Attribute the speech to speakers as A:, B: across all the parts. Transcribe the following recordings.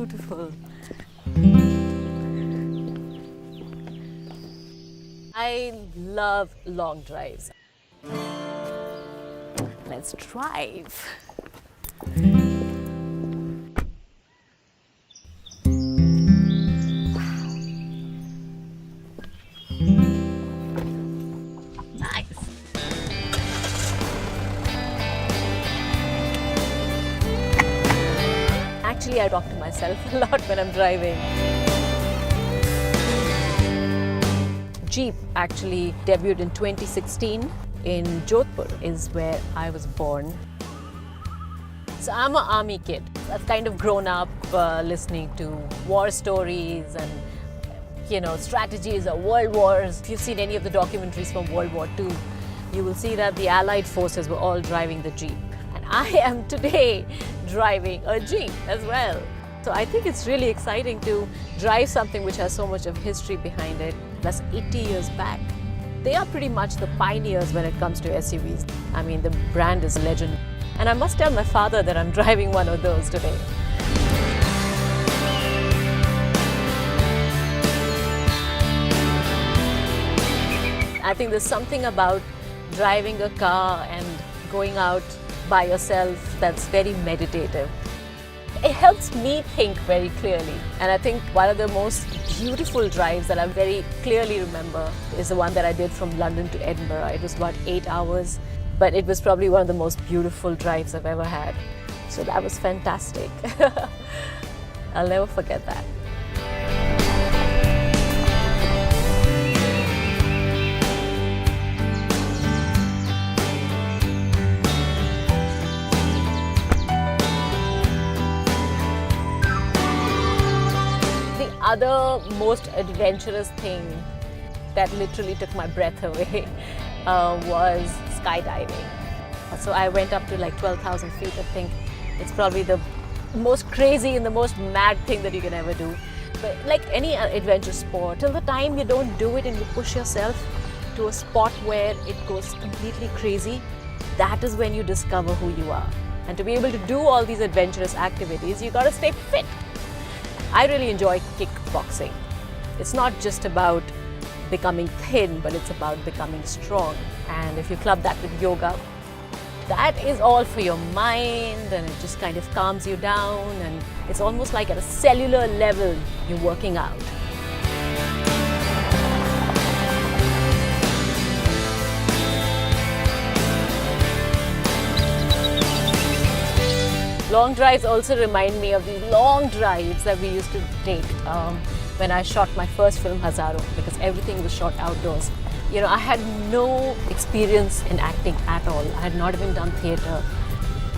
A: beautiful. I love long drives. Let's drive. Nice. Actually, I talk to myself a lot when I'm driving. Jeep actually debuted in 2016 in Jodhpur, is where I was born. So I'm an army kid. I've kind of grown up listening to war stories and strategies of world wars. If you've seen any of the documentaries from World War II, you will see that the Allied forces were all driving the Jeep. And I am today driving a Jeep as well. So I think it's really exciting to drive something which has so much of history behind it. That's 80 years back. They are pretty much the pioneers when it comes to SUVs. I mean, the brand is a legend. And I must tell my father that I'm driving one of those today. I think there's something about driving a car and going out by yourself that's very meditative. It helps me think very clearly. And I think one of the most beautiful drives that I very clearly remember is the one that I did from London to Edinburgh. It was about 8 hours, but it was probably one of the most beautiful drives I've ever had. So that was fantastic. I'll never forget that. Other most adventurous thing that literally took my breath away was skydiving. So I went up to like 12,000 feet. I think it's probably the most crazy and the most mad thing that you can ever do. But like any adventure sport, till the time you don't do it and you push yourself to a spot where it goes completely crazy, that is when you discover who you are. And to be able to do all these adventurous activities, you got to stay fit. I really enjoy kickboxing. It's not just about becoming thin, but it's about becoming strong. And if you club that with yoga, that is all for your mind, and it just kind of calms you down, and it's almost like at a cellular level you're working out. Long drives also remind me of these long drives that we used to take when I shot my first film, Hazaro, because everything was shot outdoors. I had no experience in acting at all. I had not even done theatre.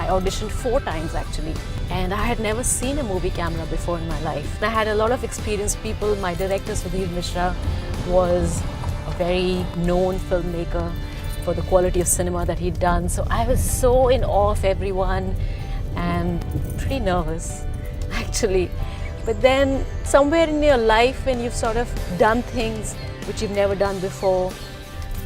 A: I auditioned 4 times actually, and I had never seen a movie camera before in my life. I had a lot of experienced people. My director, Sudhir Mishra, was a very known filmmaker for the quality of cinema that he'd done. So I was so in awe of everyone and pretty nervous actually. But then somewhere in your life, when you've sort of done things which you've never done before,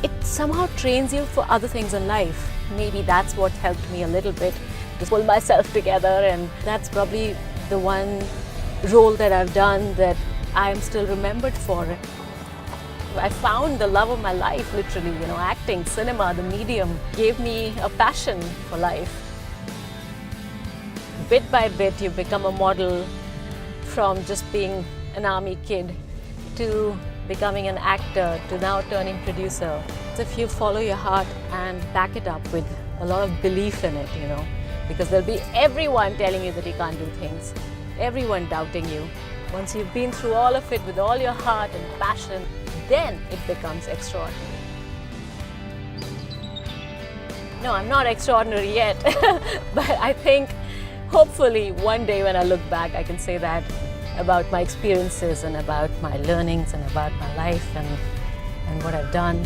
A: it somehow trains you for other things in life. Maybe that's what helped me a little bit to pull myself together, and that's probably the one role that I've done that I'm still remembered for. I found the love of my life, literally, acting, cinema, the medium gave me a passion for life. Bit by bit, you become a model, from just being an army kid to becoming an actor to now turning producer. So if you follow your heart and back it up with a lot of belief in it, because there'll be everyone telling you that you can't do things, everyone doubting you. Once you've been through all of it with all your heart and passion, then it becomes extraordinary. No, I'm not extraordinary yet, but I think hopefully one day when I look back, I can say that about my experiences and about my learnings and about my life and what I've done.